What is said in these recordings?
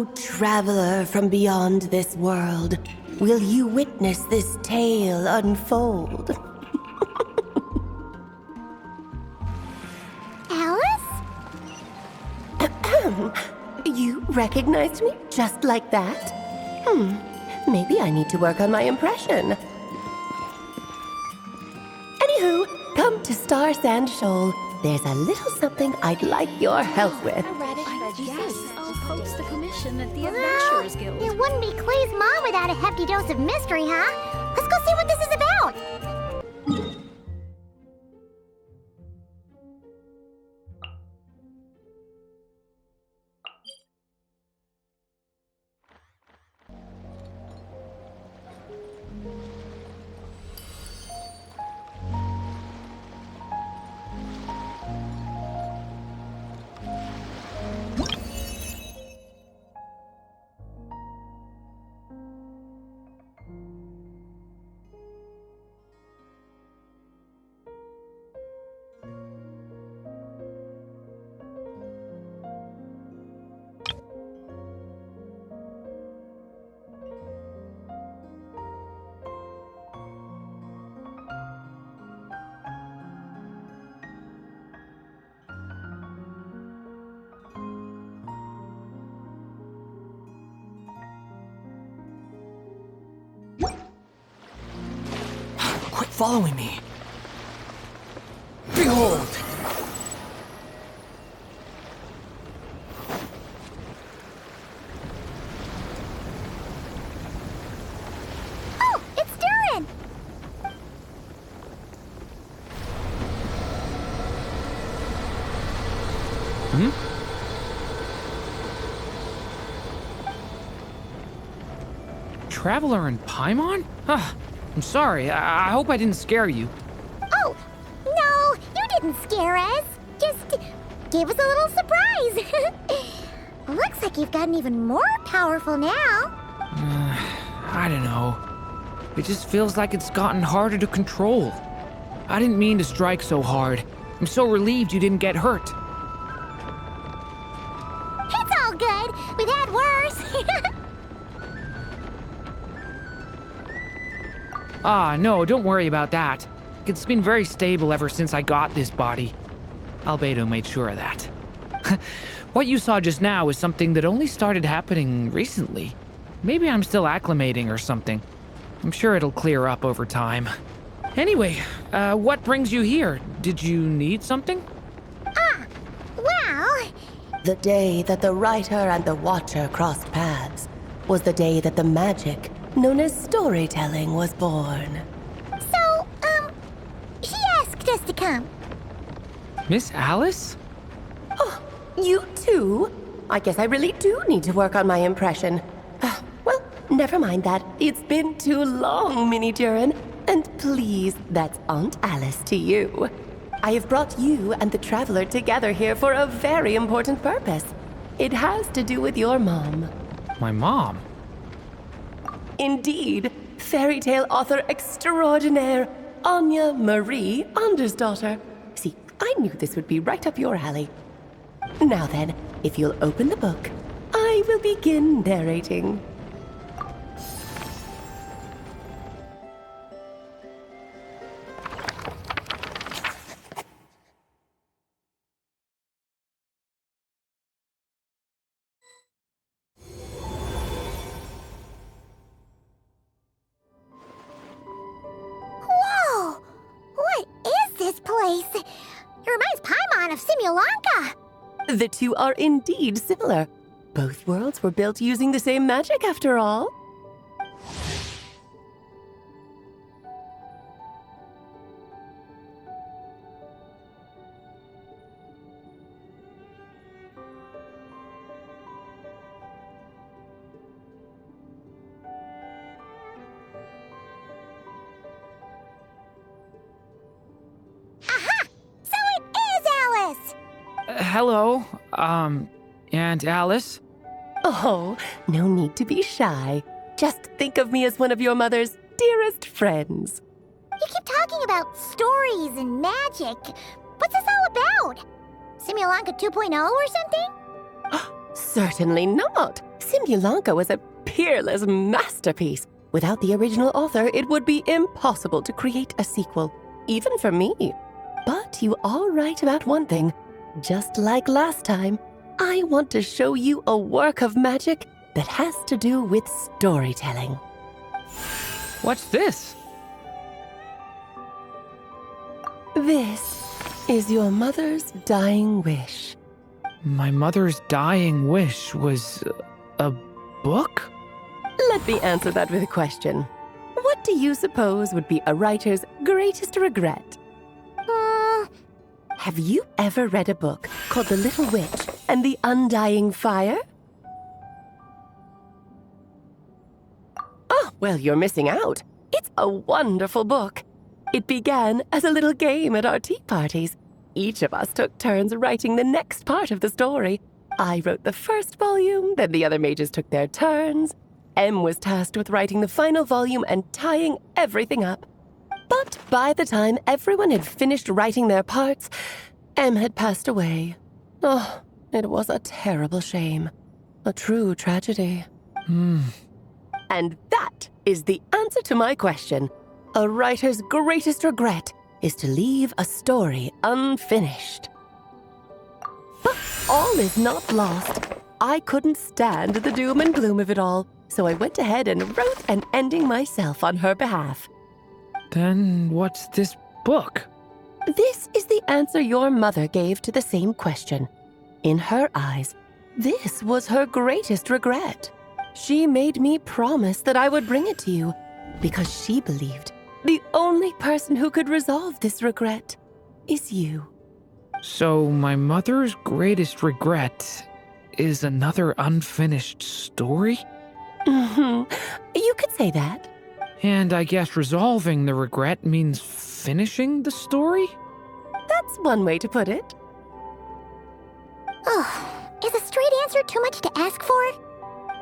O traveler from beyond this world, will you witness this tale unfold? Alice? You recognized me just like that? Maybe I need to work on my impression. Anywho, come to Star Sand Shoal. There's a little something I'd like your help with. Yes, I'll post the commission at the Well, Adventurers Guild. it wouldn't be Clay's mom without a hefty dose of mystery, huh? Let's go see what this is about. Quit following me. Behold! Oh, it's Durin! Traveler in Paimon? I'm sorry. I hope I didn't scare you. Oh, no, you didn't scare us. Just gave us a little surprise. Looks like you've gotten even more powerful now. I don't know. It just feels like it's gotten harder to control. I didn't mean to strike so hard. I'm so relieved you didn't get hurt. It's all good. We've had worse. No, don't worry about that. It's been very stable ever since I got this body. Albedo made sure of that. What you saw just now is something that only started happening recently. Maybe I'm still acclimating or something. I'm sure it'll clear up over time. Anyway, what brings you here? Did you need something? Well, The day that the writer and the watcher crossed paths was the day that the magic known as storytelling was born. so, she asked us to come. Miss Alice? You too? I guess I really do need to work on my impression. Well, never mind that. It's been too long, Mini Durin. And please, that's Aunt Alice to you. I have brought you and the Traveler together here for a very important purpose. It has to do with your mom. My mom? Indeed, fairy tale author extraordinaire, Anya Marie Andersdottir. See, I knew this would be right up your alley. Now then, if you'll open the book, I will begin narrating. Whoa! What is this place? It reminds Paimon of Simulanka. The two are indeed similar. Both worlds were built using the same magic, after all. Aha! So it is Alice! Hello, Aunt Alice? Oh, no need to be shy. Just think of me as one of your mother's dearest friends. You keep talking about stories and magic. What's this all about? Simulanka 2.0 or something? Certainly not. Ylanka was a peerless masterpiece. Without the original author, it would be impossible to create a sequel, even for me. But you are right about one thing. Just like last time, I want to show you a work of magic that has to do with storytelling. What's this? This is your mother's dying wish. My mother's dying wish was a book? Let me answer that with a question. What do you suppose would be a writer's greatest regret? Have you ever read a book called The Little Witch and the Undying Fire? Oh, well, you're missing out. It's a wonderful book. It began as a little game at our tea parties. Each of us took turns writing the next part of the story. I wrote the first volume, then the other mages took their turns. Em was tasked with writing the final volume and tying everything up. But by the time everyone had finished writing their parts, Em had passed away. Oh, it was a terrible shame. A true tragedy. And that is the answer to my question. A writer's greatest regret is to leave a story unfinished. But all is not lost. I couldn't stand the doom and gloom of it all, so I went ahead and wrote an ending myself on her behalf. Then what's this book? This is the answer your mother gave to the same question. In her eyes, this was her greatest regret. She made me promise that I would bring it to you because she believed the only person who could resolve this regret is you. So my mother's greatest regret is another unfinished story? You could say that. And I guess resolving the regret means finishing the story? That's one way to put it. Oh, is a straight answer too much to ask for?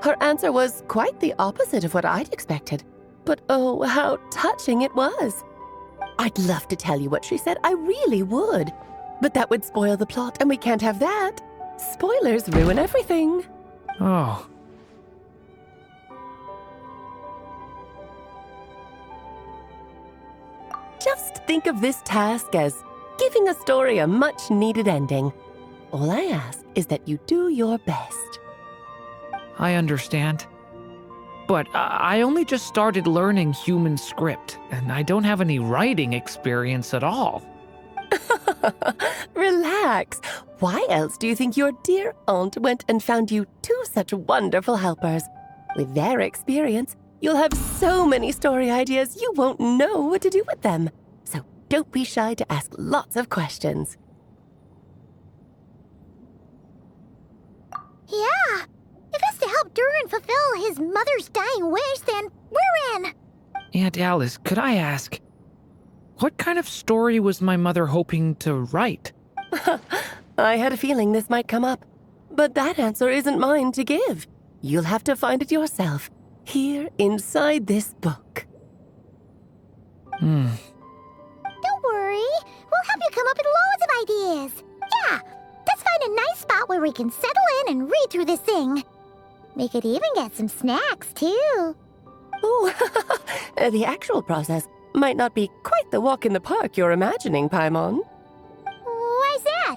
Her answer was quite the opposite of what I'd expected. But oh, how touching it was. I'd love to tell you what she said, I really would. But that would spoil the plot, and we can't have that. Spoilers ruin everything. Oh. Just think of this task as giving a story a much-needed ending. All I ask is that you do your best. I understand. But I only just started learning human script, and I don't have any writing experience at all. Relax. Why else do you think your dear aunt went and found you two such wonderful helpers? With their experience, you'll have so many story ideas you won't know what to do with them. So don't be shy to ask lots of questions. Yeah. If it's to help Durin fulfill his mother's dying wish, then we're in. Aunt Alice, could I ask, what kind of story was my mother hoping to write? I had a feeling this might come up, but that answer isn't mine to give. You'll have to find it yourself, here inside this book. Don't worry. We'll help you come up with loads of ideas. Yeah, let's find a nice spot where we can settle in and read through this thing. We could even get some snacks, too. Oh, the actual process might not be quite the walk in the park you're imagining, Paimon. Why's that?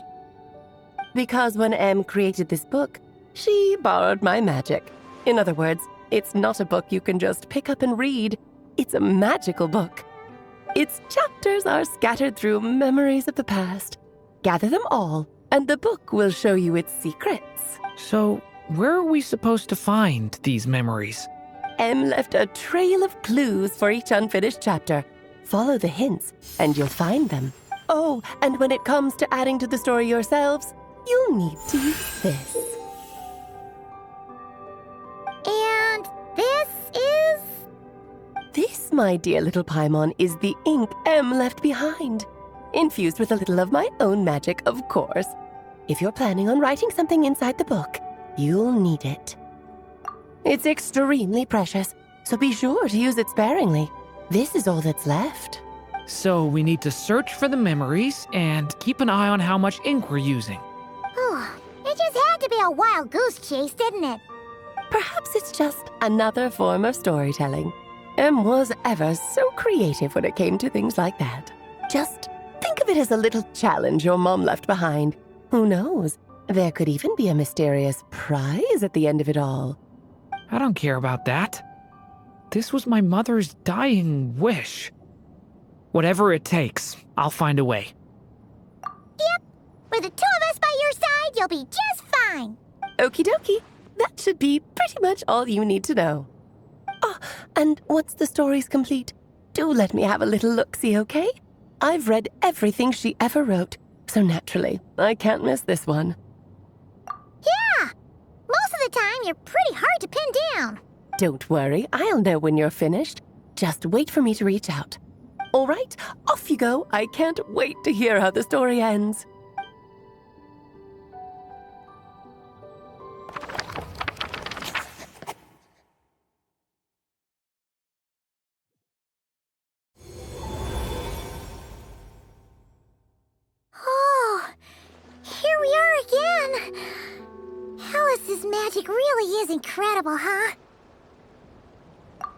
Because when Em created this book, she borrowed my magic. In other words, it's not a book you can just pick up and read. It's a magical book. Its chapters are scattered through memories of the past. Gather them all, and the book will show you its secrets. So, where are we supposed to find these memories? Em left a trail of clues for each unfinished chapter. Follow the hints, and you'll find them. Oh, and when it comes to adding to the story yourselves, you'll need to use this. And this is... This, my dear little Paimon, is the ink Em left behind. Infused with a little of my own magic, of course. If you're planning on writing something inside the book, you'll need it. It's extremely precious, so be sure to use it sparingly. This is all that's left. So we need to search for the memories and keep an eye on how much ink we're using. Oh, it just had to be a wild goose chase, didn't it? Perhaps it's just another form of storytelling. Em was ever so creative when it came to things like that. Just think of it as a little challenge your mom left behind. Who knows? There could even be a mysterious prize at the end of it all. I don't care about that. This was my mother's dying wish. Whatever it takes, I'll find a way. Yep. With the two of us by your side, you'll be just fine. Okie dokie. That should be pretty much all you need to know. Oh, and once the story's complete, do let me have a little look-see, okay? I've read everything she ever wrote, so naturally, I can't miss this one. Yeah. Most of the time, you're pretty hard to pin down. Don't worry, I'll know when you're finished. Just wait for me to reach out. All right, off you go. I can't wait to hear how the story ends. Oh, here we are again. Alice's magic really is incredible, huh?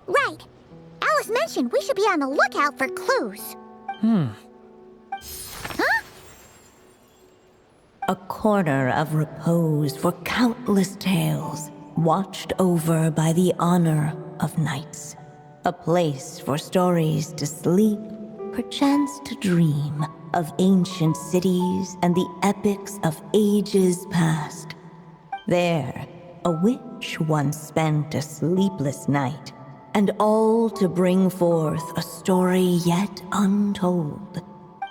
Right. Alice mentioned we should be on the lookout for clues. Huh? A corner of repose for countless tales, watched over by the honor of knights. A place for stories to sleep, perchance to dream of ancient cities and the epics of ages past. There, a witch once spent a sleepless night, and all to bring forth a story yet untold.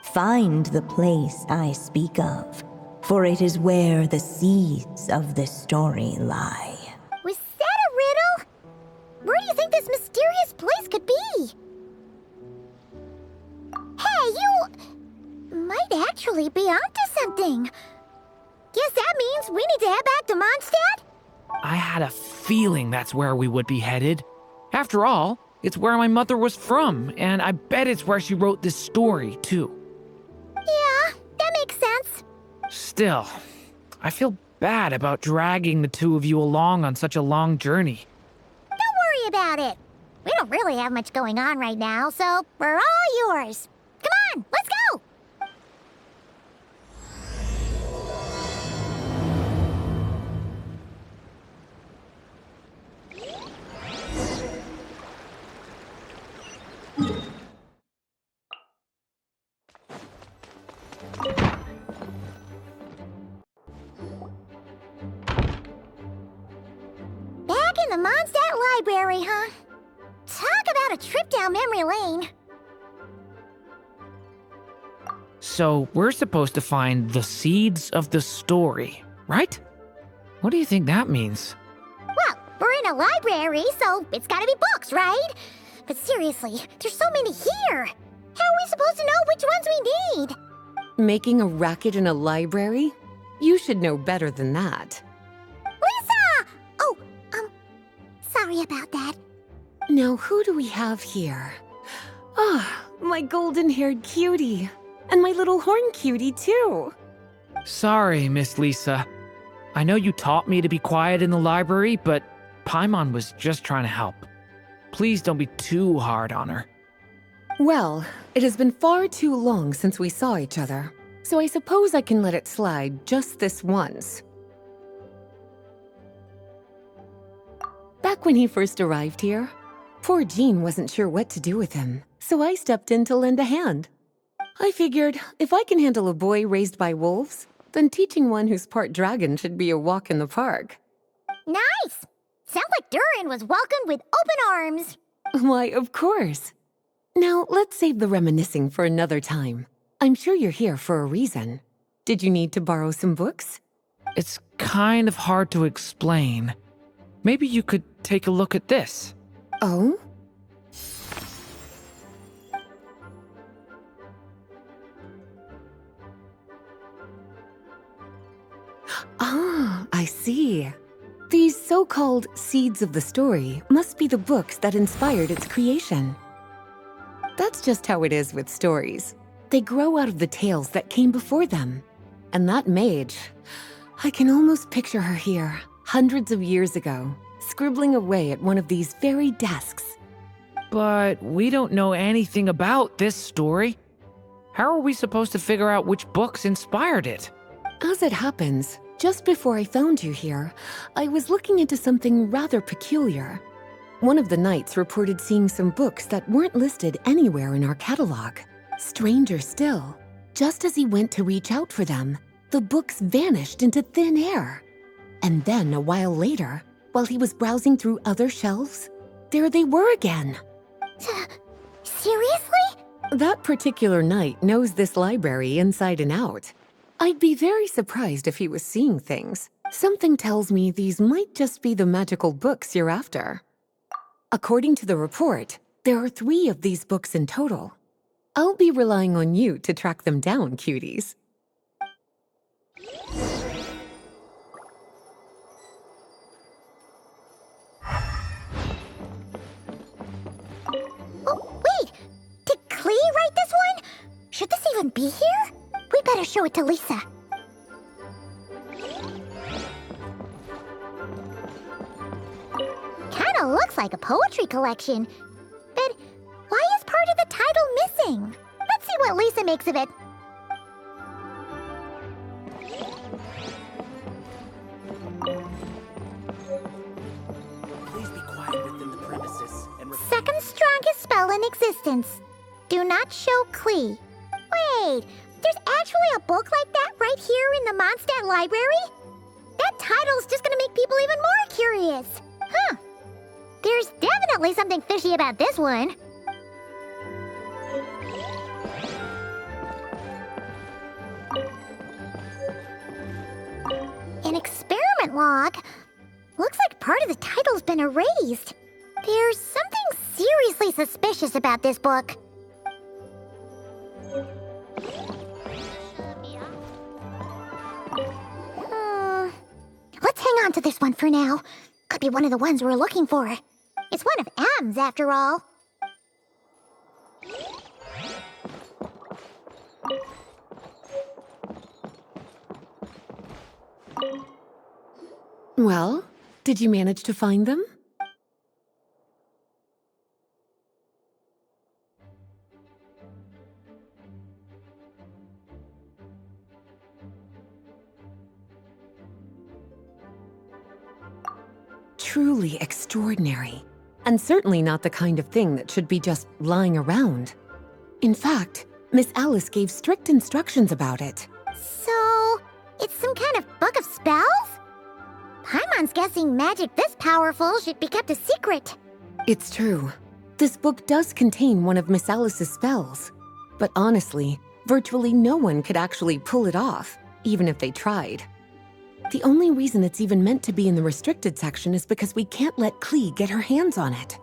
Find the place I speak of, for it is where the seeds of this story lie. Was that a riddle? Where do you think this mysterious place could be? Hey, you might actually be onto something. Guess that means we need to head back to Mondstadt? I had a feeling that's where we would be headed. After all, it's where my mother was from, and I bet it's where she wrote this story, too. Yeah, that makes sense. Still, I feel bad about dragging the two of you along on such a long journey. Don't worry about it. We don't really have much going on right now, so we're all yours. Come on, let's go! Back in the Mondstadt Library, huh? Talk about a trip down memory lane. So, we're supposed to find the seeds of the story, right? What do you think that means? Well, we're in a library, so it's gotta be books, right? But seriously, there's so many here. How are we supposed to know which ones we need? Making a racket in a library? You should know better than that. Lisa! Oh, sorry about that. Now, who do we have here? Ah, my golden-haired cutie. And my little horn cutie, too. Sorry, Miss Lisa. I know you taught me to be quiet in the library, but Paimon was just trying to help. Please don't be too hard on her. Well, it has been far too long since we saw each other, so I suppose I can let it slide just this once. Back when he first arrived here, poor Jean wasn't sure what to do with him, so I stepped in to lend a hand. I figured, if I can handle a boy raised by wolves, then teaching one who's part dragon should be a walk in the park. Nice! Sounds like Durin was welcomed with open arms. Why, of course. Now, let's save the reminiscing for another time. I'm sure you're here for a reason. Did you need to borrow some books? It's kind of hard to explain. Maybe you could take a look at this. Oh? Ah, I see. These so-called seeds of the story must be the books that inspired its creation. That's just how it is with stories. They grow out of the tales that came before them. And that mage, I can almost picture her here, hundreds of years ago, scribbling away at one of these very desks. But we don't know anything about this story. How are we supposed to figure out which books inspired it? As it happens, just before I found you here, I was looking into something rather peculiar. One of the knights reported seeing some books that weren't listed anywhere in our catalog. Stranger still, just as he went to reach out for them, the books vanished into thin air. And then a while later, while he was browsing through other shelves, there they were again. Seriously? That particular knight knows this library inside and out. I'd be very surprised if he was seeing things. Something tells me these might just be the magical books you're after. According to the report, there are 3 of these books in total. I'll be relying on you to track them down, cuties. Oh, wait! Did Klee write this one? Should this even be here? We better show it to Lisa. Kinda looks like a poetry collection. But why is part of the title missing? Let's see what Lisa makes of it. Please be quiet within the premises and Second strongest spell in existence. Do not show Klee. Wait, there's actually a book like that right here in the Mondstadt library? That title's just gonna make people even more curious. Huh. There's definitely something fishy about this one. An experiment log. Looks like part of the title's been erased. There's something seriously suspicious about this book. Let's hang on to this one for now. Could be one of the ones we're looking for. It's one of M's, after all. Well, did you manage to find them? Truly extraordinary, and certainly not the kind of thing that should be just lying around. In fact, Miss Alice gave strict instructions about it. So, it's some kind of book of spells? Paimon's guessing magic this powerful should be kept a secret. It's true. This book does contain one of Miss Alice's spells. But honestly, virtually no one could actually pull it off, even if they tried. The only reason it's even meant to be in the restricted section is because we can't let Klee get her hands on it.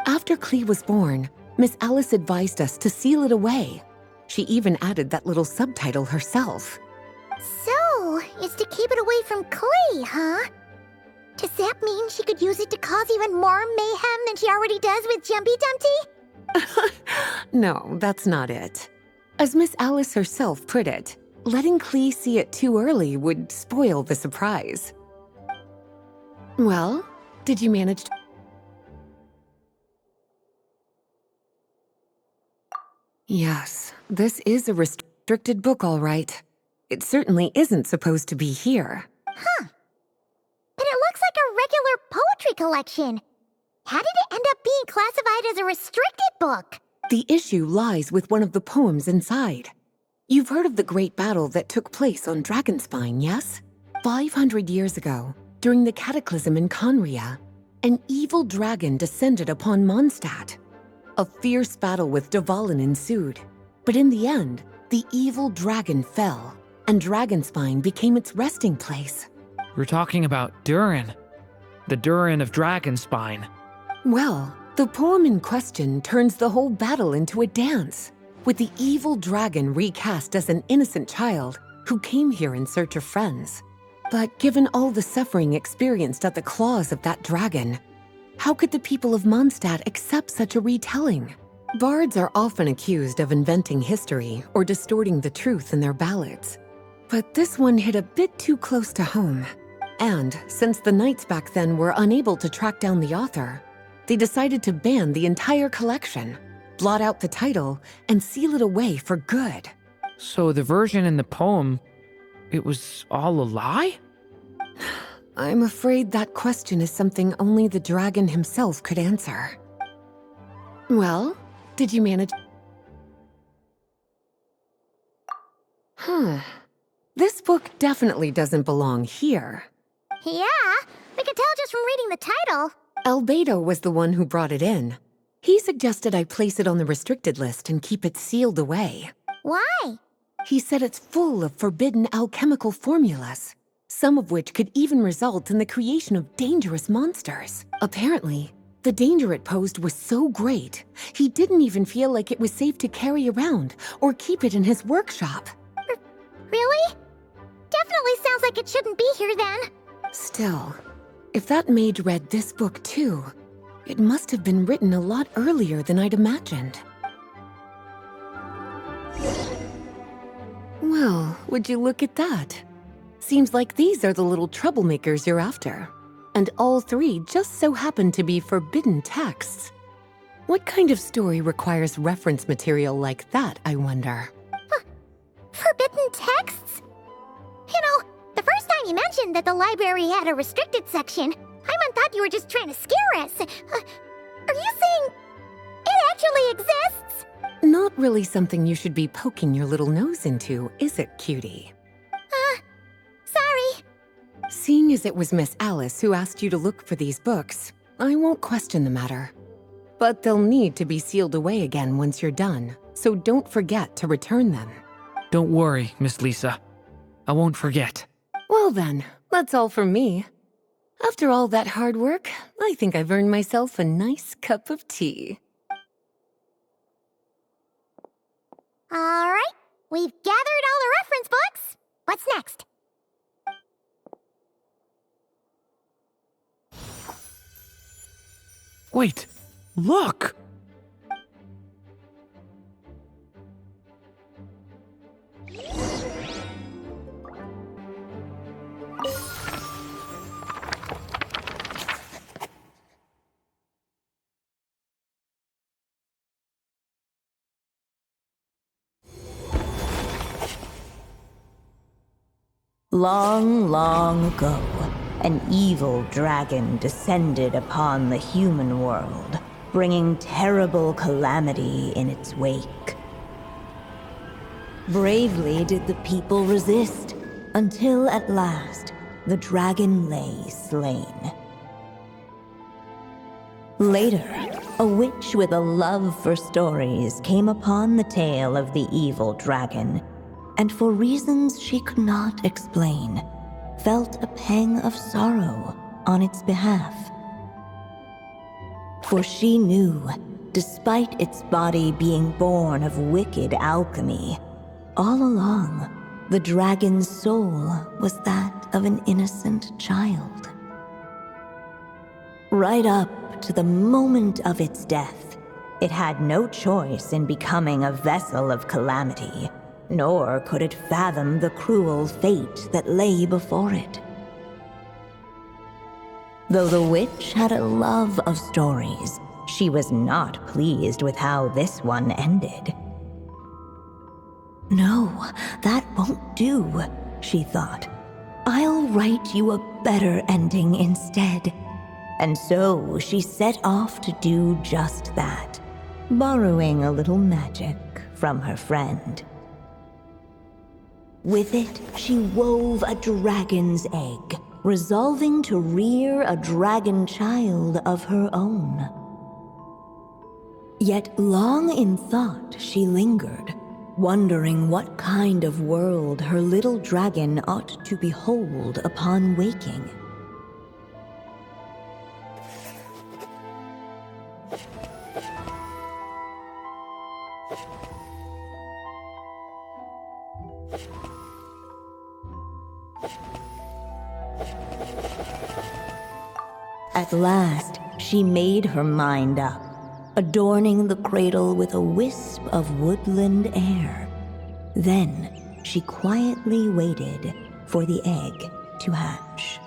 After Klee was born, Miss Alice advised us to seal it away. She even added that little subtitle herself. So, it's to keep it away from Klee, huh? Does that mean she could use it to cause even more mayhem than she already does with Jumpy Dumpty? No, that's not it. As Miss Alice herself put it, letting Klee see it too early would spoil the surprise. Well, did you manage to... Yes, this is a restricted book, all right. It certainly isn't supposed to be here. Huh. But it looks like a regular poetry collection. How did it end up being classified as a restricted book? The issue lies with one of the poems inside. You've heard of the great battle that took place on Dragonspine, yes? 500 years ago, during the cataclysm in Conria, an evil dragon descended upon Mondstadt. A fierce battle with Dvalin ensued, but in the end, the evil dragon fell, and Dragonspine became its resting place. We're talking about Durin, the Durin of Dragonspine. Well, the poem in question turns the whole battle into a dance, with the evil dragon recast as an innocent child who came here in search of friends. But given all the suffering experienced at the claws of that dragon, how could the people of Mondstadt accept such a retelling? Bards are often accused of inventing history or distorting the truth in their ballads. But this one hit a bit too close to home. And since the knights back then were unable to track down the author, they decided to ban the entire collection, blot out the title, and seal it away for good. So the version in the poem, it was all a lie? I'm afraid that question is something only the dragon himself could answer. Well, did you manage? This book definitely doesn't belong here. Yeah, we could tell just from reading the title. Albedo was the one who brought it in. He suggested I place it on the restricted list and keep it sealed away. Why? He said it's full of forbidden alchemical formulas, some of which could even result in the creation of dangerous monsters. Apparently, the danger it posed was so great, he didn't even feel like it was safe to carry around or keep it in his workshop. Really? Definitely sounds like it shouldn't be here then. Still, if that maid read this book too, it must have been written a lot earlier than I'd imagined. Well, would you look at that? Seems like these are the little troublemakers you're after. And all three just so happen to be forbidden texts. What kind of story requires reference material like that, I wonder? Forbidden texts? You know, the first time you mentioned that the library had a restricted section, I thought you were just trying to scare us. Are you saying it actually exists? Not really something you should be poking your little nose into, is it, cutie? Sorry. Seeing as it was Miss Alice who asked you to look for these books, I won't question the matter. But they'll need to be sealed away again once you're done, so don't forget to return them. Don't worry, Miss Lisa. I won't forget. Well then, that's all from me. After all that hard work, I think I've earned myself a nice cup of tea. All right, we've gathered all the reference books. What's next? Wait, look! Long, long ago, an evil dragon descended upon the human world, bringing terrible calamity in its wake. Bravely did the people resist, until at last, the dragon lay slain. Later, a witch with a love for stories came upon the tale of the evil dragon, and for reasons she could not explain, felt a pang of sorrow on its behalf. For she knew, despite its body being born of wicked alchemy, all along, the dragon's soul was that of an innocent child. Right up to the moment of its death, it had no choice in becoming a vessel of calamity, nor could it fathom the cruel fate that lay before it. Though the witch had a love of stories, she was not pleased with how this one ended. No, that won't do, she thought. I'll write you a better ending instead. And so she set off to do just that, borrowing a little magic from her friend. With it, she wove a dragon's egg, resolving to rear a dragon child of her own. Yet long in thought she lingered, wondering what kind of world her little dragon ought to behold upon waking. At last, she made her mind up, adorning the cradle with a wisp of woodland air. Then, she quietly waited for the egg to hatch.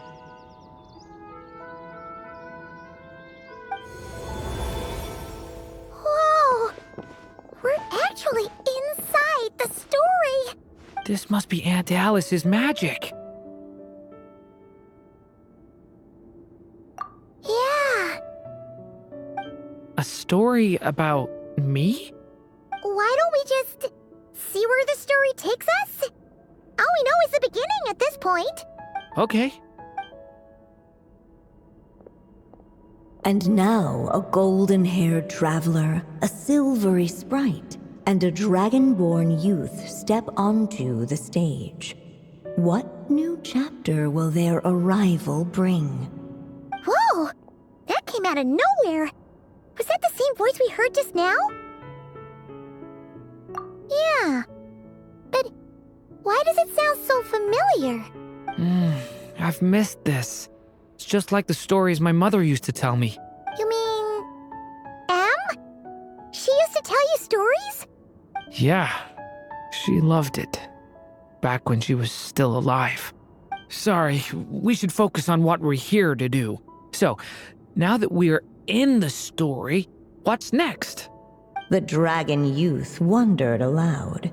This must be Aunt Alice's magic. Yeah. A story about me? Why don't we just see where the story takes us? All we know is the beginning at this point. Okay. And now a golden-haired traveler, a silvery sprite, and a dragon-born youth step onto the stage. What new chapter will their arrival bring? Whoa! That came out of nowhere! Was that the same voice we heard just now? Yeah. But why does it sound so familiar? I've missed this. It's just like the stories my mother used to tell me. You mean... Em? She used to tell you stories? Yeah, she loved it. Back when she was still alive. Sorry, we should focus on what we're here to do. So, now that we're in the story, what's next? The dragon youth wondered aloud.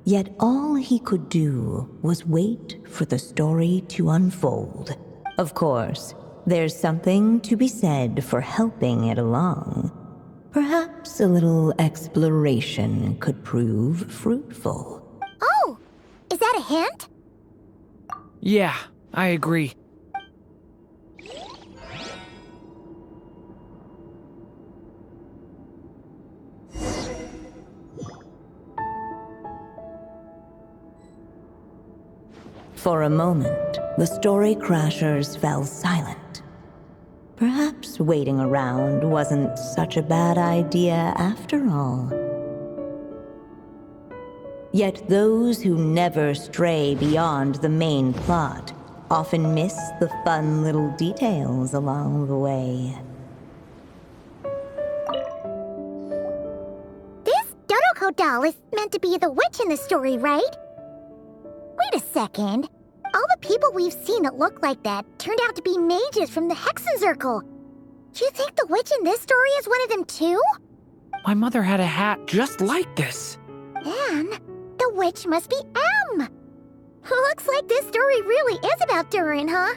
Yet all he could do was wait for the story to unfold. Of course, there's something to be said for helping it along. Perhaps a little exploration could prove fruitful. Oh! Is that a hint? Yeah, I agree. For a moment, the story crashers fell silent. Perhaps waiting around wasn't such a bad idea after all. Yet those who never stray beyond the main plot often miss the fun little details along the way. This Dodoko doll is meant to be the witch in the story, right? Wait a second. All the people we've seen that look like that turned out to be mages from the Hexen Circle. Do you think the witch in this story is one of them too? My mother had a hat just like this. Man, the witch must be Em. Looks like this story really is about Durin, huh?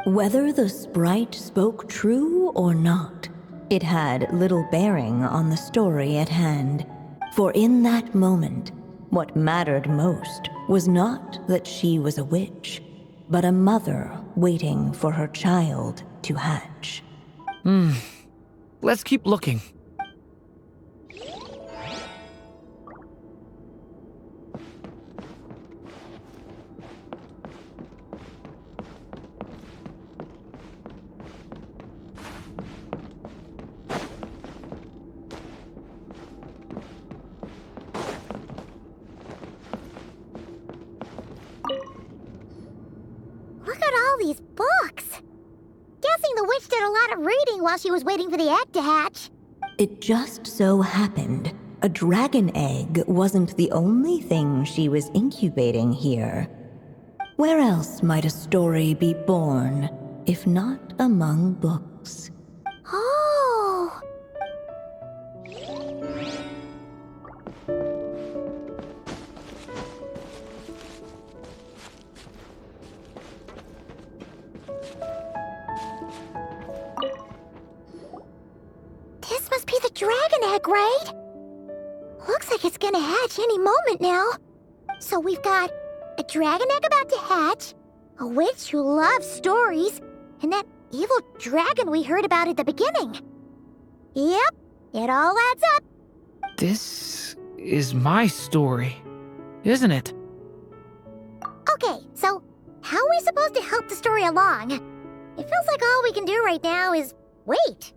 Whether the sprite spoke true or not, it had little bearing on the story at hand. For in that moment, what mattered most was not that she was a witch, but a mother waiting for her child to hatch. Let's keep looking. Look at all these books. Guessing the witch did a lot of reading while she was waiting for the egg to hatch. It just so happened a dragon egg wasn't the only thing she was incubating here. Where else might a story be born, if not among books? Oh! This must be the dragon egg, right? Looks like it's gonna hatch any moment now. So we've got a dragon egg about to hatch, a witch who loves stories, and that evil dragon we heard about at the beginning. Yep, it all adds up. This is my story, isn't it? Okay, so how are we supposed to help the story along? It feels like all we can do right now is wait.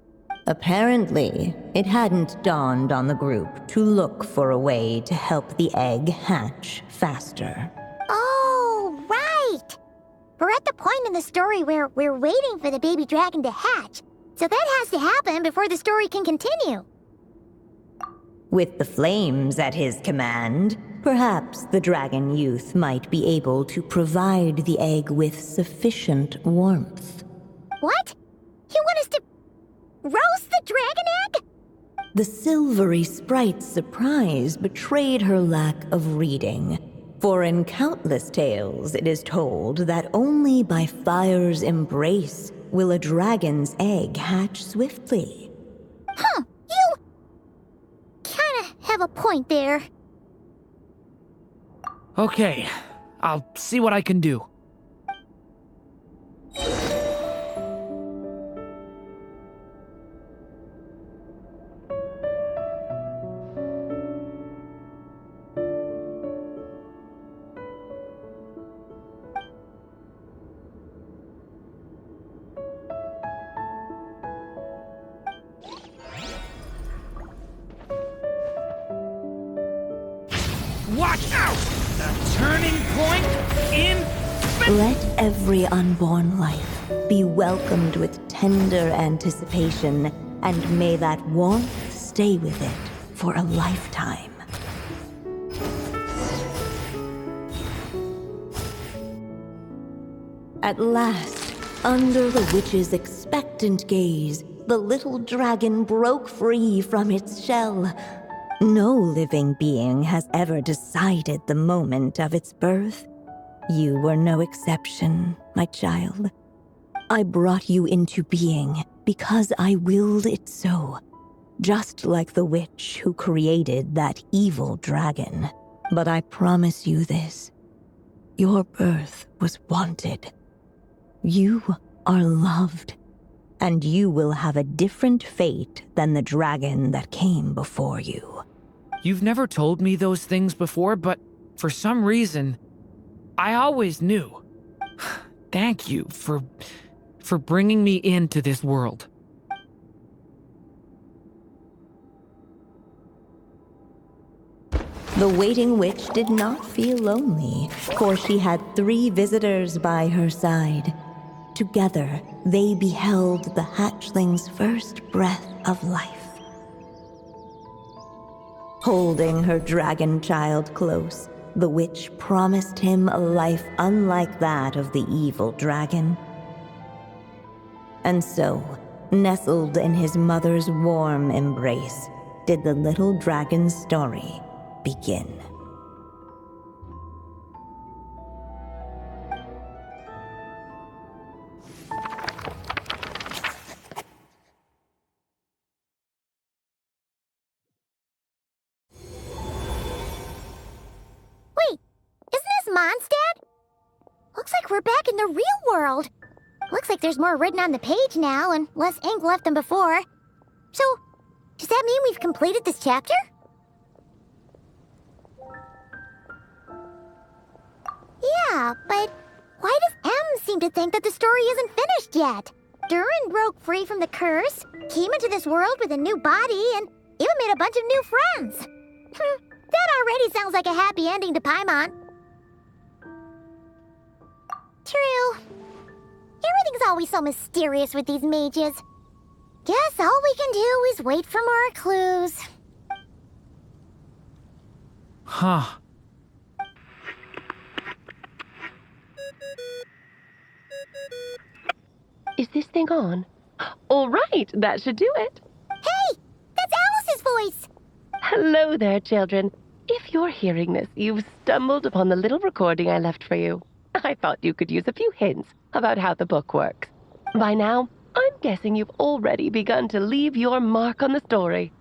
Apparently, it hadn't dawned on the group to look for a way to help the egg hatch faster. Oh, right! We're at the point in the story where we're waiting for the baby dragon to hatch, so that has to happen before the story can continue. With the flames at his command, perhaps the dragon youth might be able to provide the egg with sufficient warmth. What? You want us to roast the dragon egg? The silvery sprite's surprise betrayed her lack of reading. For in countless tales it is told that only by fire's embrace will a dragon's egg hatch swiftly. Huh, you kinda have a point there. Okay, I'll see what I can do. Watch out! The turning point in... Let every unborn life be welcomed with tender anticipation, and may that warmth stay with it for a lifetime. At last, under the witch's expectant gaze, the little dragon broke free from its shell. No living being has ever decided the moment of its birth. You were no exception, my child. I brought you into being because I willed it so, just like the witch who created that evil dragon. But I promise you this, your birth was wanted. You are loved, and you will have a different fate than the dragon that came before you. You've never told me those things before, but for some reason, I always knew. Thank you for bringing me into this world. The waiting witch did not feel lonely, for she had 3 visitors by her side. Together, they beheld the hatchling's first breath of life. Holding her dragon child close, the witch promised him a life unlike that of the evil dragon. And so, nestled in his mother's warm embrace, did the little dragon's story begin. Wait, isn't this Mondstadt? Looks like we're back in the real world. Looks like there's more written on the page now and less ink left than before. So, does that mean we've completed this chapter? Yeah, but why does M seem to think that the story isn't finished yet? Durin broke free from the curse, came into this world with a new body, and even made a bunch of new friends. That already sounds like a happy ending to Paimon. True. Everything's always so mysterious with these mages. Guess all we can do is wait for more clues. Huh. Is this thing on? All right, that should do it. Hey, that's Alice's voice. Hello there, children. If you're hearing this, you've stumbled upon the little recording I left for you. I thought you could use a few hints about how the book works. By now, I'm guessing you've already begun to leave your mark on the story.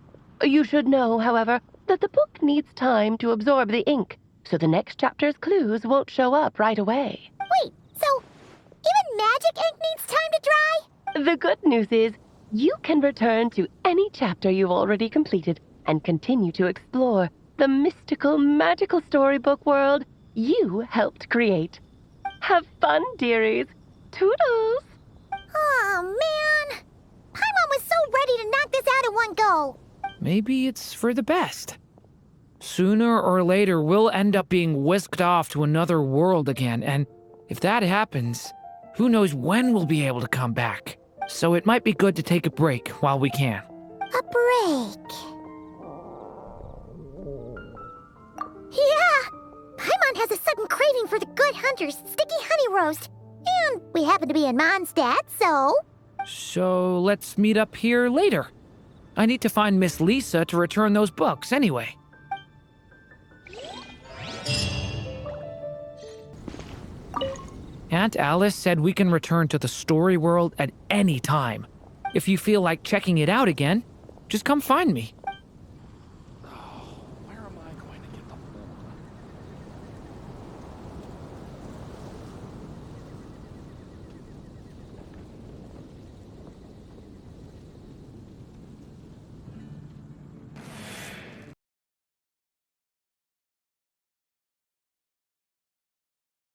You should know, however, that the book needs time to absorb the ink, so the next chapter's clues won't show up right away. Wait, so even magic ink needs time to dry? The good news is, you can return to any chapter you've already completed and continue to explore the mystical, magical storybook world you helped create. Have fun, dearies. Toodles! Oh, man. Paimon was so ready to knock this out in one go. Maybe it's for the best. Sooner or later, we'll end up being whisked off to another world again, and if that happens, who knows when we'll be able to come back. So it might be good to take a break while we can. A break. Yeah! Paimon has a sudden craving for the Good Hunter's sticky honey roast. And we happen to be in Mondstadt, so... So let's meet up here later. I need to find Miss Lisa to return those books anyway. Aunt Alice said we can return to the story world at any time. If you feel like checking it out again, just come find me.